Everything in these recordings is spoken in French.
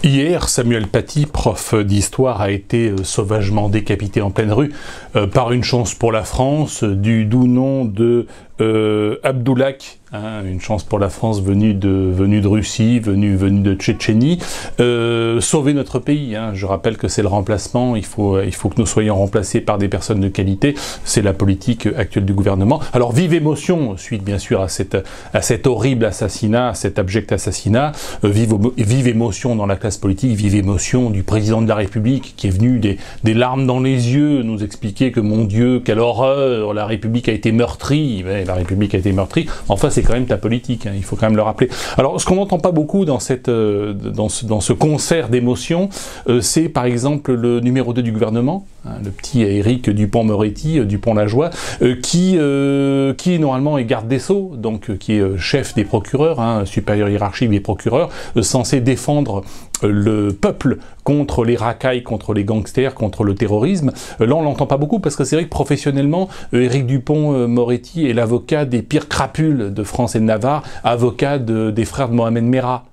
Hier, Samuel Paty, prof d'histoire, a été sauvagement décapité en pleine rue par une chance pour la France du doux nom de Abdoulak, hein, une chance pour la France venue de Russie, venue de Tchétchénie, sauver notre pays. Hein. Je rappelle que c'est le remplacement, il faut que nous soyons remplacés par des personnes de qualité, c'est la politique actuelle du gouvernement. Alors vive émotion, suite bien sûr à cet horrible assassinat, à cet abject assassinat, vive émotion dans la classe politique, vive émotion du président de la République qui est venu des larmes dans les yeux nous expliquer que mon Dieu, quelle horreur, la République a été meurtrie. Mais la République a été meurtrie. Enfin, c'est quand même ta politique, hein, il faut quand même le rappeler. Alors, ce qu'on n'entend pas beaucoup dans ce concert d'émotions, c'est par exemple le numéro 2 du gouvernement, hein, le petit Éric Dupond-Moretti, Dupond-Lajoie, qui normalement est garde des Sceaux, donc qui est chef des procureurs, hein, supérieur hiérarchique des procureurs, censé défendre le peuple contre les racailles, contre les gangsters, contre le terrorisme. Là, on l'entend pas beaucoup parce que c'est vrai que professionnellement, Éric Dupond-Moretti est l'avocat des pires crapules de France et de Navarre, avocat des frères de Mohamed Merah.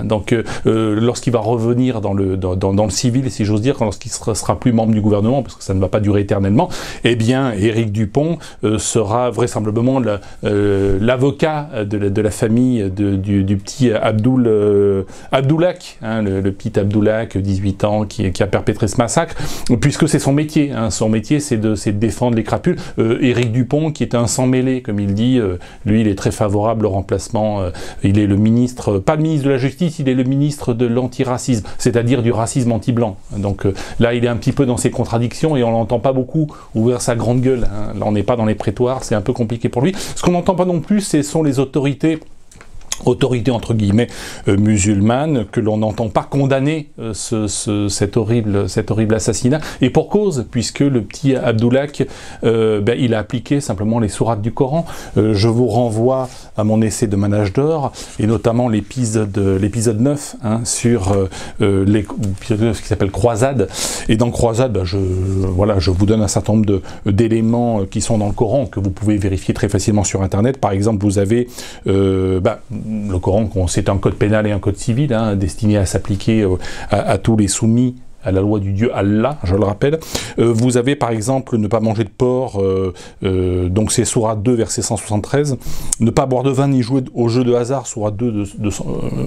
Donc, lorsqu'il va revenir dans le civil, si j'ose dire, lorsqu'il sera plus membre du gouvernement, parce que ça ne va pas durer éternellement, eh bien, Éric Dupond sera vraisemblablement l'avocat de la famille du petit Abdoulak, hein, le petit Abdoulak, 18 ans, qui a perpétré ce massacre, puisque c'est son métier. Hein, son métier, c'est de défendre les crapules. Éric Dupond, qui est un sang-mêlé, comme il dit, lui, il est très favorable au remplacement. Il est le ministre, pas le ministre de la Justice, il est le ministre de l'antiracisme, c'est-à-dire du racisme anti-blanc. Donc là, il est un petit peu dans ses contradictions et on l'entend pas beaucoup ouvrir sa grande gueule. Hein. Là, on n'est pas dans les prétoires, c'est un peu compliqué pour lui. Ce qu'on n'entend pas non plus, ce sont les autorités entre guillemets musulmanes, que l'on n'entend pas condamner cet horrible assassinat, et pour cause, puisque le petit Abdoulak il a appliqué simplement les sourates du Coran. Je vous renvoie à mon essai de Manage d'or, et notamment l'épisode 9 hein, sur l'épisode 9 qui s'appelle Croisade, et dans Croisade je vous donne un certain nombre d'éléments qui sont dans le Coran, que vous pouvez vérifier très facilement sur internet. Par exemple, vous avez le Coran, c'est un code pénal et un code civil, hein, destiné à s'appliquer à tous les soumis à la loi du Dieu Allah, je le rappelle. Vous avez par exemple ne pas manger de porc, donc c'est sourate 2, verset 173, ne pas boire de vin ni jouer au jeu de hasard, sourate 2,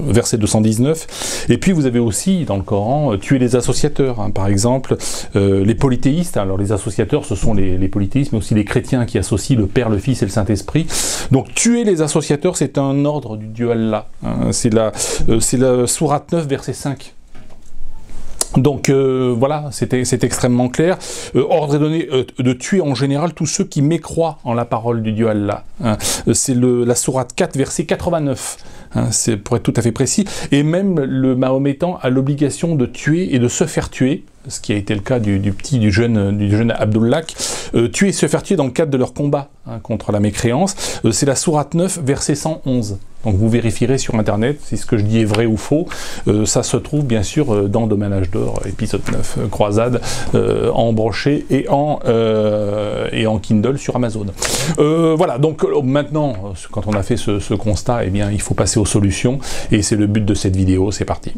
verset 219, et puis vous avez aussi dans le Coran tuer les associateurs, hein, par exemple les polythéistes. Alors les associateurs, ce sont les polythéistes, mais aussi les chrétiens qui associent le Père, le Fils et le Saint-Esprit. Donc tuer les associateurs, c'est un ordre du Dieu Allah, hein, c'est la sourate 9, verset 5. Donc voilà, c'est extrêmement clair. Ordre est donné de tuer en général tous ceux qui mécroient en la parole du Dieu Allah. Hein. C'est la sourate 4, verset 89. Hein, c'est pour être tout à fait précis. Et même le Mahométan a l'obligation de tuer et de se faire tuer, ce qui a été le cas du jeune Abdoulak, tuer et se faire tuer dans le cadre de leur combat hein, contre la mécréance. C'est la sourate 9, verset 111. Donc vous vérifierez sur internet si ce que je dis est vrai ou faux. Ça se trouve bien sûr dans Manage d'or, épisode 9, Croisade, en brochet et en Kindle sur Amazon. Voilà, donc maintenant, quand on a fait ce constat, eh bien, il faut passer aux solutions, et c'est le but de cette vidéo, c'est parti.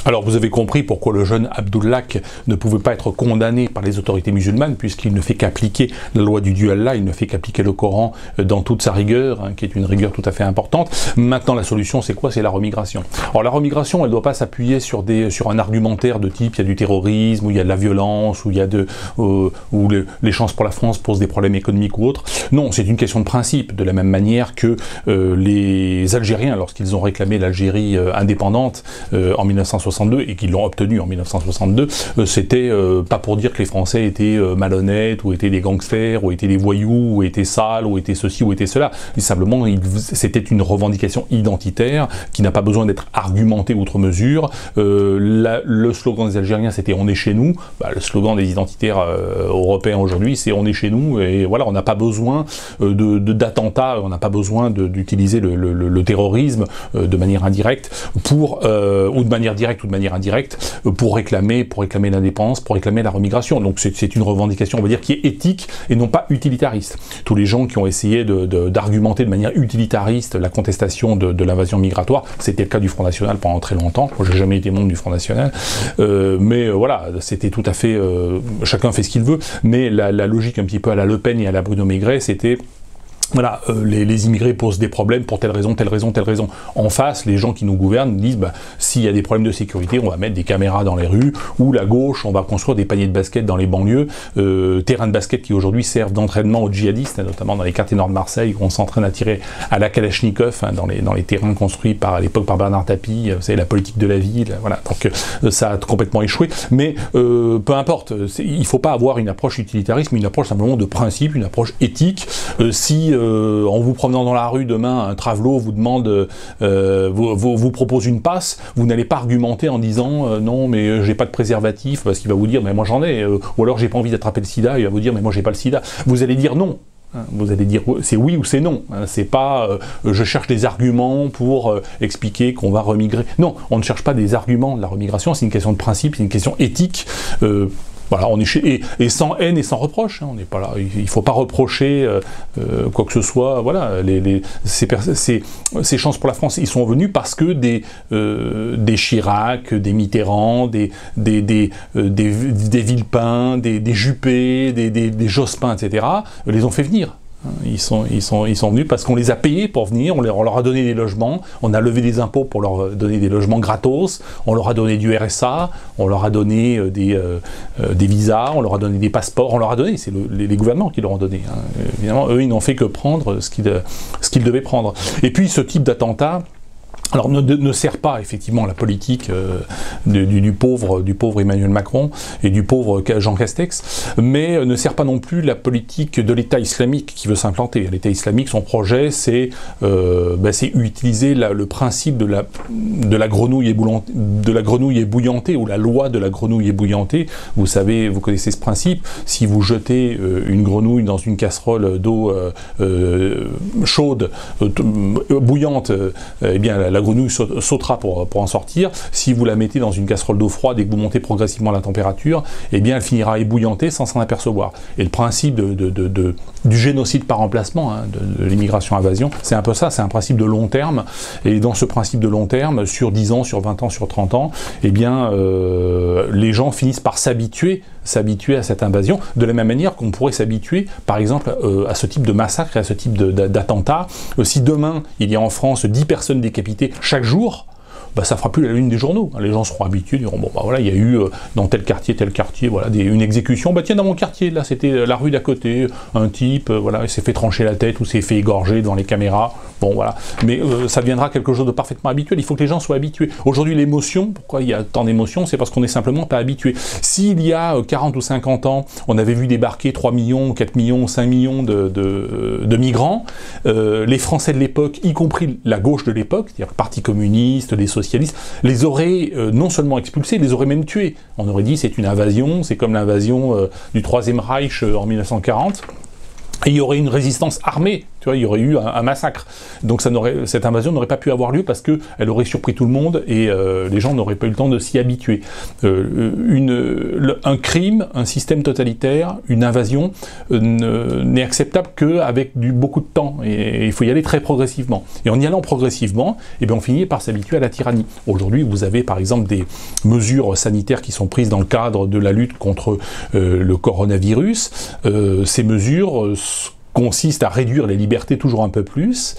Alors vous avez compris pourquoi le jeune Abdoulak ne pouvait pas être condamné par les autorités musulmanes, puisqu'il ne fait qu'appliquer la loi du Dieu Allah, il ne fait qu'appliquer le Coran dans toute sa rigueur, hein, qui est une rigueur tout à fait importante. Maintenant la solution c'est quoi? C'est la remigration. Alors la remigration, elle ne doit pas s'appuyer sur un argumentaire de type il y a du terrorisme, ou il y a de la violence, ou il y a où les chances pour la France posent des problèmes économiques ou autres. Non, c'est une question de principe, de la même manière que les Algériens, lorsqu'ils ont réclamé l'Algérie indépendante en 1960, 1962 et qu'ils l'ont obtenu en 1962, c'était pas pour dire que les Français étaient malhonnêtes, ou étaient des gangsters, ou étaient des voyous, ou étaient sales, ou étaient ceci, ou étaient cela. Et simplement, c'était une revendication identitaire qui n'a pas besoin d'être argumentée outre mesure. Le slogan des Algériens, c'était « on est chez nous ». Bah, le slogan des identitaires européens aujourd'hui, c'est « on est chez nous ». Et voilà, on n'a pas besoin d'attentats, on n'a pas besoin d'utiliser le terrorisme de manière indirecte ou de manière directe ou de manière indirecte pour réclamer l'indépendance, pour réclamer la remigration. Donc c'est une revendication, on va dire, qui est éthique et non pas utilitariste. Tous les gens qui ont essayé d'argumenter de manière utilitariste la contestation de l'invasion migratoire, c'était le cas du Front National pendant très longtemps. Moi, j'ai jamais été membre du Front National, mais voilà, c'était tout à fait... chacun fait ce qu'il veut, mais la logique un petit peu à la Le Pen et à la Bruno Maigret, c'était... Voilà, les immigrés posent des problèmes pour telle raison, telle raison, telle raison. En face, les gens qui nous gouvernent disent, bah, s'il y a des problèmes de sécurité, on va mettre des caméras dans les rues, ou la gauche, on va construire des paniers de basket dans les banlieues, terrains de basket qui aujourd'hui servent d'entraînement aux djihadistes, notamment dans les quartiers nord de Marseille, où on s'entraîne à tirer à la Kalachnikov, hein, dans les terrains construits à l'époque par Bernard Tapie, vous savez, la politique de la ville, voilà. Donc ça a complètement échoué, mais peu importe, il ne faut pas avoir une approche utilitariste, mais une approche simplement de principe, une approche éthique. Si en vous promenant dans la rue demain, un travelot vous demande, vous propose une passe, vous n'allez pas argumenter en disant non mais j'ai pas de préservatif, parce qu'il va vous dire mais moi j'en ai, ou alors j'ai pas envie d'attraper le sida, il va vous dire mais moi j'ai pas le sida. Vous allez dire non. Vous allez dire c'est oui ou c'est non. C'est pas je cherche des arguments pour expliquer qu'on va remigrer. Non, on ne cherche pas des arguments de la remigration, c'est une question de principe, c'est une question éthique. Voilà, on est et sans haine et sans reproche, hein, on n'est pas là. Il ne faut pas reprocher quoi que ce soit. Voilà, ces chances pour la France, ils sont venus parce que des Chirac, des Mitterrand, des Villepin, des Juppé, des Jospin, etc. les ont fait venir. Ils sont venus parce qu'on les a payés pour venir, on leur a donné des logements, on a levé des impôts pour leur donner des logements gratos, on leur a donné du RSA, on leur a donné des visas, on leur a donné des passeports, on leur a donné, c'est les gouvernements qui leur ont donné. Hein. Évidemment, eux, ils n'ont fait que prendre ce qu'ils devaient prendre. Et puis, ce type d'attentat, alors ne sert pas effectivement la politique du pauvre Emmanuel Macron et du pauvre Jean Castex, mais ne sert pas non plus la politique de l'État islamique qui veut s'implanter. L'État islamique, son projet, c'est utiliser le principe de la grenouille ébouillantée, ou la loi de la grenouille ébouillantée. Vous savez, vous connaissez ce principe. Si vous jetez une grenouille dans une casserole d'eau chaude, bouillante, eh bien la grenouille sautera pour en sortir. Si vous la mettez dans une casserole d'eau froide et que vous montez progressivement la température, eh bien elle finira ébouillantée sans s'en apercevoir. Et le principe du génocide par remplacement, hein, de l'immigration-invasion, c'est un peu ça, c'est un principe de long terme. Et dans ce principe de long terme, sur 10 ans, sur 20 ans, sur 30 ans, eh bien les gens finissent par s'habituer à cette invasion, de la même manière qu'on pourrait s'habituer, par exemple, à ce type de massacre et à ce type d'attentat. Si demain, il y a en France 10 personnes décapitées chaque jour, bah, ça fera plus la une des journaux. Les gens seront habitués, diront bon bah voilà, il y a eu dans tel quartier, voilà, une exécution. Bah tiens, dans mon quartier, là, c'était la rue d'à côté, un type, voilà, il s'est fait trancher la tête ou s'est fait égorger devant les caméras. Bon voilà, mais ça deviendra quelque chose de parfaitement habituel. Il faut que les gens soient habitués. Aujourd'hui, l'émotion, pourquoi il y a tant d'émotions, c'est parce qu'on n'est simplement pas habitué. S'il y a 40 ou 50 ans, on avait vu débarquer 3 millions, 4 millions, 5 millions de migrants, les Français de l'époque, y compris la gauche de l'époque, c'est-à-dire le Parti communiste, les socialistes, les auraient non seulement expulsés, les auraient même tués. On aurait dit c'est une invasion, c'est comme l'invasion du Troisième Reich en 1940. Et il y aurait une résistance armée, tu vois, il y aurait eu un massacre. Donc cette invasion n'aurait pas pu avoir lieu parce qu'elle aurait surpris tout le monde et les gens n'auraient pas eu le temps de s'y habituer. Un crime, un système totalitaire, une invasion n'est acceptable qu'avec beaucoup de temps. Et il faut y aller très progressivement. Et en y allant progressivement, eh bien on finit par s'habituer à la tyrannie. Aujourd'hui, vous avez par exemple des mesures sanitaires qui sont prises dans le cadre de la lutte contre le coronavirus. Ces mesures consiste à réduire les libertés toujours un peu plus.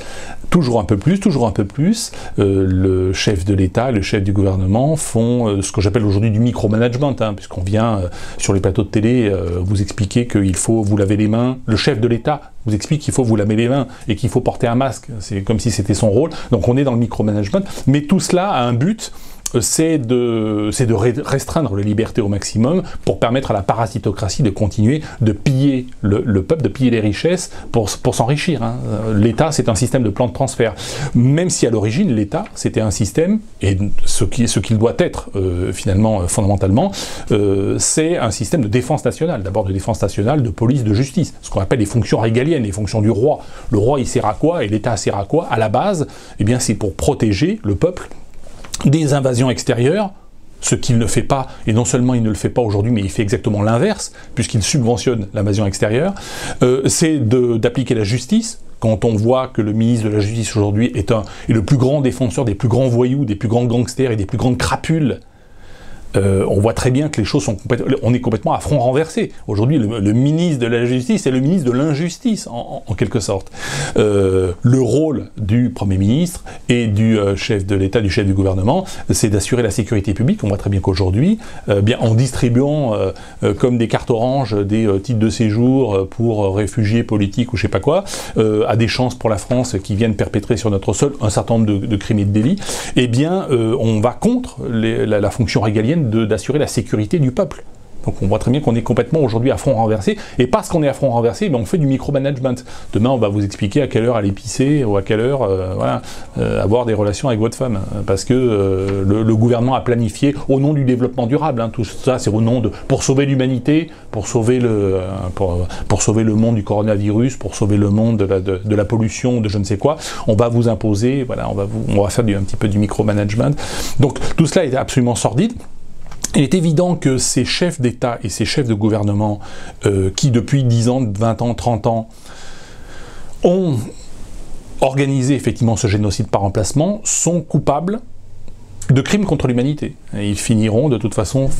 Le chef de l'État, le chef du gouvernement font ce que j'appelle aujourd'hui du micromanagement, hein, puisqu'on vient sur les plateaux de télé vous expliquer qu'il faut vous laver les mains. Le chef de l'État vous explique qu'il faut vous laver les mains et qu'il faut porter un masque. C'est comme si c'était son rôle. Donc on est dans le micromanagement. Mais tout cela a un but c'est de restreindre les libertés au maximum pour permettre à la parasitocratie de continuer de piller le peuple, de piller les richesses pour s'enrichir. Hein. L'État, c'est un système de plan de transfert. Même si à l'origine, l'État, c'était un système, et ce qu'il doit être finalement, fondamentalement, c'est un système de défense nationale. D'abord de défense nationale, de police, de justice. Ce qu'on appelle les fonctions régaliennes, les fonctions du roi. Le roi, il sert à quoi et l'État sert à quoi? À la base, eh bien, c'est pour protéger le peuple des invasions extérieures, ce qu'il ne fait pas, et non seulement il ne le fait pas aujourd'hui, mais il fait exactement l'inverse, puisqu'il subventionne l'invasion extérieure, c'est d'appliquer la justice. Quand on voit que le ministre de la Justice aujourd'hui est le plus grand défenseur des plus grands voyous, des plus grands gangsters et des plus grandes crapules, on voit très bien que les choses sont on est complètement à front renversé. Aujourd'hui, le ministre de la Justice est le ministre de l'injustice, en quelque sorte. Le rôle du Premier ministre et du chef de l'État, du chef du gouvernement, c'est d'assurer la sécurité publique. On voit très bien qu'aujourd'hui, bien en distribuant comme des cartes oranges des titres de séjour pour réfugiés politiques ou je sais pas quoi, à des chances pour la France qui viennent perpétrer sur notre sol un certain nombre de crimes et de délits, eh bien, on va contre la fonction régalienne d'assurer la sécurité du peuple. Donc on voit très bien qu'on est complètement aujourd'hui à front renversé, et parce qu'on est à front renversé, ben on fait du micromanagement. Demain on va vous expliquer à quelle heure aller pisser, ou à quelle heure avoir des relations avec votre femme, parce que le gouvernement a planifié au nom du développement durable, hein, tout ça c'est au nom pour sauver l'humanité, pour sauver le monde du coronavirus, pour sauver le monde de la pollution, de je ne sais quoi, on va vous imposer, voilà, on va faire un petit peu du micromanagement. Donc tout cela est absolument sordide. Il est évident que ces chefs d'État et ces chefs de gouvernement qui, depuis 10 ans, 20 ans, 30 ans, ont organisé effectivement ce génocide par emplacement, sont coupables de crimes contre l'humanité. Ils finiront de toute façon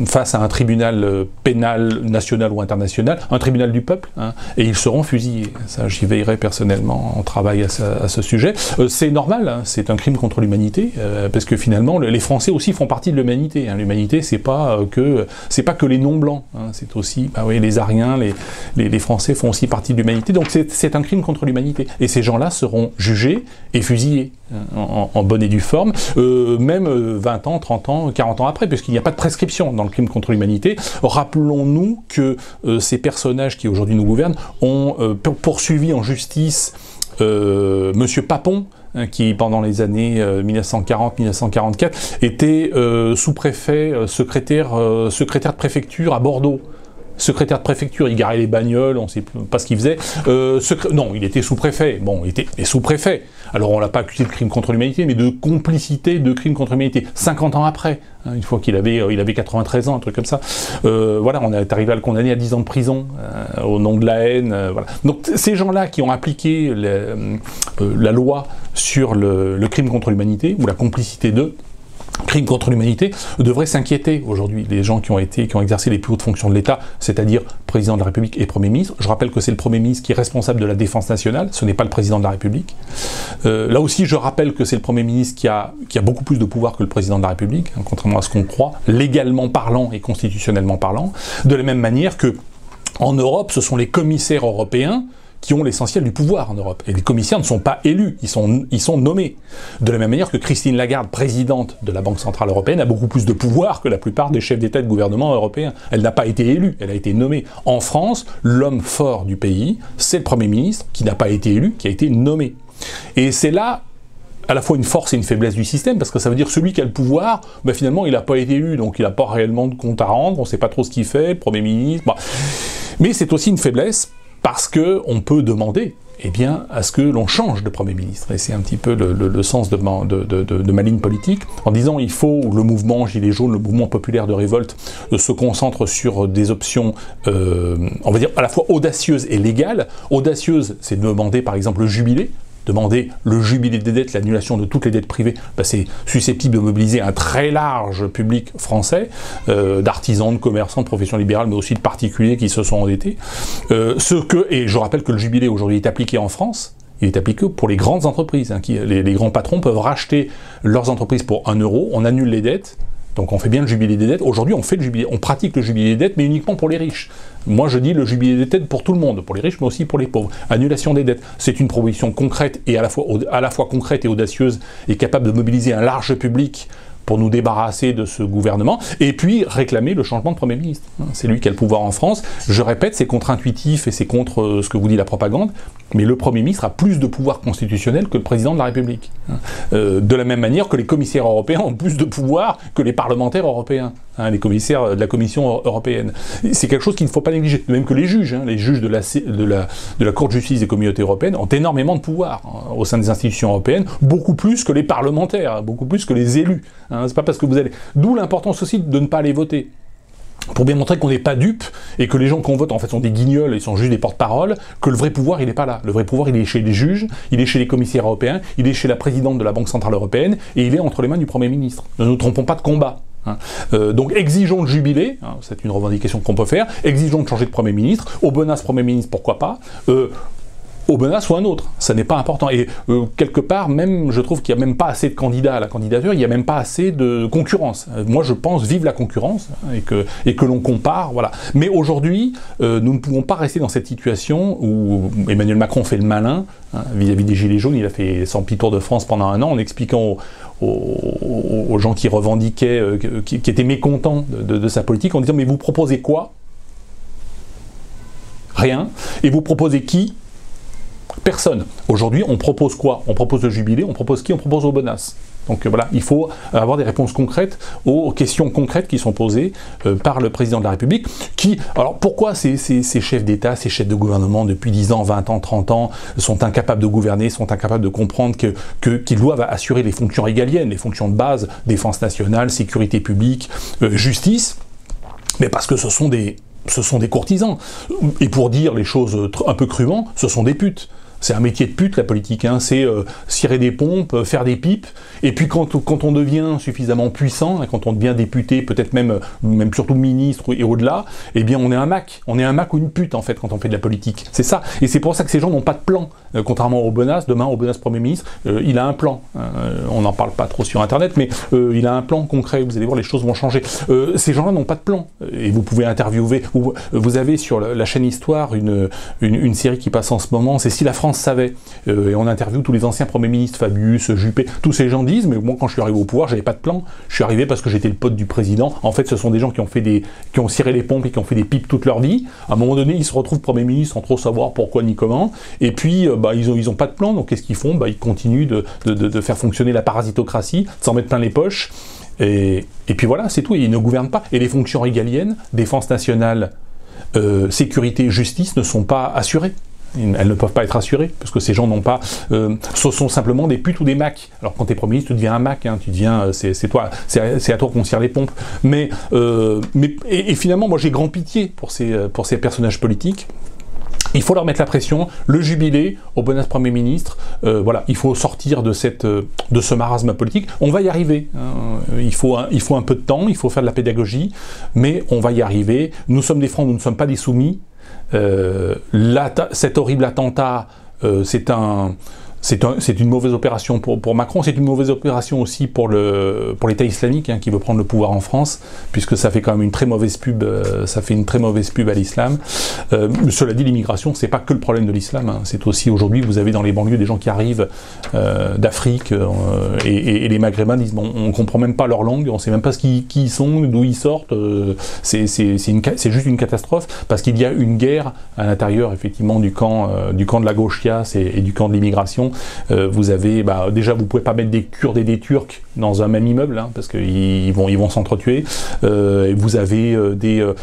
face à un tribunal pénal national ou international, un tribunal du peuple, hein, et ils seront fusillés. Ça, j'y veillerai personnellement, on travaille à ce sujet. C'est normal, hein, c'est un crime contre l'humanité, parce que finalement, les Français aussi font partie de l'humanité. Hein. L'humanité, c'est pas que les non-blancs, hein, c'est aussi, bah oui, les Ariens, les Français font aussi partie de l'humanité, donc c'est un crime contre l'humanité. Et ces gens-là seront jugés et fusillés, hein, en bonne et due forme, même 20 ans, 30 ans, 40 ans après, puisqu'il n'y a pas de prescription dans le crime contre l'humanité. Rappelons-nous que ces personnages qui aujourd'hui nous gouvernent ont poursuivi en justice Monsieur Papon, hein, qui pendant les années 1940-1944 était sous-préfet, secrétaire de préfecture à Bordeaux. Secrétaire de préfecture, il garait les bagnoles, on ne sait pas ce qu'il faisait. Non, il était sous-préfet. Bon, il était sous-préfet. Alors on l'a pas accusé de crime contre l'humanité, mais de complicité de crime contre l'humanité. 50 ans après, hein, une fois qu'il avait 93 ans, un truc comme ça. Voilà, on est arrivé à le condamner à 10 ans de prison, au nom de la haine. Voilà. Donc ces gens-là qui ont appliqué la loi sur le crime contre l'humanité, ou la complicité de crime contre l'humanité, devraient s'inquiéter aujourd'hui. Les gens qui ont exercé les plus hautes fonctions de l'État, c'est-à-dire président de la République et Premier ministre. Je rappelle que c'est le Premier ministre qui est responsable de la défense nationale, ce n'est pas le président de la République. Là aussi, je rappelle que c'est le Premier ministre qui a beaucoup plus de pouvoir que le président de la République, hein, contrairement à ce qu'on croit, légalement parlant et constitutionnellement parlant. De la même manière que, en Europe, ce sont les commissaires européens qui ont l'essentiel du pouvoir en Europe. Et les commissaires ne sont pas élus, ils sont nommés. De la même manière que Christine Lagarde, présidente de la Banque Centrale Européenne, a beaucoup plus de pouvoir que la plupart des chefs d'État et de gouvernement européens. Elle n'a pas été élue, elle a été nommée. En France, l'homme fort du pays, c'est le Premier ministre, qui n'a pas été élu, qui a été nommé. Et c'est là à la fois une force et une faiblesse du système, parce que ça veut dire que celui qui a le pouvoir, ben finalement il n'a pas été élu, donc il n'a pas réellement de compte à rendre, on ne sait pas trop ce qu'il fait, le Premier ministre... Bon. Mais c'est aussi une faiblesse, parce qu'on peut demander, eh bien, à ce que l'on change de Premier ministre. Et c'est un petit peu le sens de ma ligne politique, en disant il faut, le mouvement Gilets jaunes, le mouvement populaire de révolte, se concentre sur des options, on va dire, à la fois audacieuses et légales. Audacieuse, c'est de demander, par exemple, le jubilé. Demander le jubilé des dettes, l'annulation de toutes les dettes privées, ben c'est susceptible de mobiliser un très large public français, d'artisans, de commerçants, de professions libérales, mais aussi de particuliers qui se sont endettés. Et je rappelle que le jubilé aujourd'hui est appliqué en France, il est appliqué pour les grandes entreprises. Hein, les grands patrons peuvent racheter leurs entreprises pour 1 euro, on annule les dettes. Donc on fait bien le jubilé des dettes. Aujourd'hui, on pratique le jubilé des dettes, mais uniquement pour les riches. Moi, je dis le jubilé des dettes pour tout le monde, pour les riches, mais aussi pour les pauvres. Annulation des dettes, c'est une proposition concrète et à la fois concrète et audacieuse, et capable de mobiliser un large public pour nous débarrasser de ce gouvernement, et puis réclamer le changement de Premier ministre. C'est lui qui a le pouvoir en France. Je répète, c'est contre-intuitif et c'est contre ce que vous dit la propagande, mais le Premier ministre a plus de pouvoir constitutionnel que le président de la République. De la même manière que les commissaires européens ont plus de pouvoir que les parlementaires européens, les commissaires de la Commission européenne. C'est quelque chose qu'il ne faut pas négliger. Même que les juges de la Cour de justice des communautés européennes ont énormément de pouvoir au sein des institutions européennes, beaucoup plus que les parlementaires, beaucoup plus que les élus. C'est pas parce que vous allez... D'où l'importance aussi de ne pas aller voter. Pour bien montrer qu'on n'est pas dupes et que les gens qu'on vote en fait sont des guignols et sont juste des porte-paroles, que le vrai pouvoir il n'est pas là. Le vrai pouvoir il est chez les juges, il est chez les commissaires européens, il est chez la présidente de la Banque Centrale Européenne et il est entre les mains du Premier ministre. Ne nous trompons pas de combat. Donc exigeons de jubiler, c'est une revendication qu'on peut faire, exigeons de changer de Premier ministre, Aubenas Premier ministre pourquoi pas, Aubenas ou un autre, ça n'est pas important. Et quelque part, même, je trouve qu'il n'y a même pas assez de candidats à la candidature, il n'y a même pas assez de concurrence. Moi, je pense vive la concurrence et que l'on compare, voilà. Mais aujourd'hui, nous ne pouvons pas rester dans cette situation où Emmanuel Macron fait le malin vis-à-vis des Gilets jaunes. Il a fait son petit tour de France pendant un an en expliquant aux gens qui revendiquaient, qui étaient mécontents de sa politique, en disant « Mais vous proposez quoi ? Rien. Et vous proposez qui ? Personne. Aujourd'hui, on propose quoi? On propose le jubilé, on propose qui? On propose Aubenas. Donc voilà, il faut avoir des réponses concrètes aux questions concrètes qui sont posées par le président de la République, qui, alors pourquoi ces chefs d'État, ces chefs de gouvernement depuis 10 ans, 20 ans, 30 ans, sont incapables de gouverner, sont incapables de comprendre qu'ils doivent assurer les fonctions régaliennes, les fonctions de base, défense nationale, sécurité publique, justice, mais parce que ce sont des courtisans. Et pour dire les choses un peu crûment, ce sont des putes. C'est un métier de pute, la politique, c'est cirer des pompes, faire des pipes, et puis quand on devient suffisamment puissant, et quand on devient député, peut-être même surtout ministre et au-delà, eh bien on est un Mac ou une pute en fait quand on fait de la politique. C'est ça, et c'est pour ça que ces gens n'ont pas de plan. Contrairement à Aubenas, demain Aubenas Premier ministre, il a un plan. On n'en parle pas trop sur Internet, mais il a un plan concret, vous allez voir, les choses vont changer. Ces gens-là n'ont pas de plan, et vous pouvez interviewer, vous avez sur la chaîne Histoire une série qui passe en ce moment, c'est Si la France savait, et on interviewe tous les anciens premiers ministres, Fabius, Juppé, tous ces gens disent, mais moi quand je suis arrivé au pouvoir, j'avais pas de plan, je suis arrivé parce que j'étais le pote du président. En fait, ce sont des gens qui ont ciré les pompes et qui ont fait des pipes toute leur vie. À un moment donné, ils se retrouvent Premier ministre sans trop savoir pourquoi ni comment, et puis ils ont pas de plan, donc qu'est-ce qu'ils font? Ils continuent de faire fonctionner la parasitocratie, de s'en mettre plein les poches, et puis voilà, c'est tout, et ils ne gouvernent pas. Et les fonctions régaliennes, défense nationale, sécurité, justice, ne sont pas assurées. Elles ne peuvent pas être assurées, parce que ces gens n'ont pas... ce sont simplement des putes ou des macs. Alors quand t'es Premier ministre, tu deviens un mac, tu deviens... c'est à toi qu'on cire les pompes. Et finalement, moi j'ai grand pitié pour ces personnages politiques. Il faut leur mettre la pression, le jubilé, Aubenas Premier ministre, voilà, il faut sortir de ce marasme politique. On va y arriver, il faut un peu de temps, il faut faire de la pédagogie, mais on va y arriver. Nous sommes des Francs, nous ne sommes pas des soumis. Cet horrible attentat, c'est une mauvaise opération pour Macron, c'est une mauvaise opération aussi pour l'État islamique qui veut prendre le pouvoir en France, puisque ça fait quand même une très mauvaise pub, à l'islam. Cela dit, l'immigration, c'est pas que le problème de l'islam, c'est aussi aujourd'hui, vous avez dans les banlieues des gens qui arrivent d'Afrique, et les Maghrébins disent, bon, on comprend même pas leur langue, on sait même pas qui ils sont, d'où ils sortent, c'est juste une catastrophe, parce qu'il y a une guerre à l'intérieur, effectivement, du camp de la gauche Yass et du camp de l'immigration. Vous avez, déjà vous pouvez pas mettre des Kurdes et des Turcs dans un même immeuble, parce qu'ils vont s'entretuer. Vous avez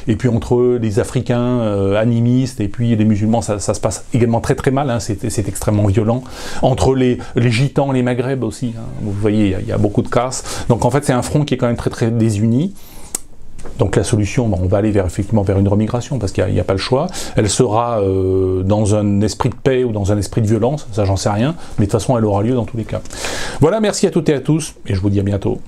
et puis entre eux, les Africains animistes et puis les musulmans, ça se passe également très très mal, c'est extrêmement violent. Entre les Gitans, les Maghreb aussi, vous voyez, il y a beaucoup de casse. Donc en fait, c'est un front qui est quand même très très désuni. Donc la solution, on va aller effectivement vers une remigration, parce qu'il n'y a pas le choix. Elle sera dans un esprit de paix ou dans un esprit de violence, ça j'en sais rien, mais de toute façon elle aura lieu dans tous les cas. Voilà, merci à toutes et à tous, et je vous dis à bientôt.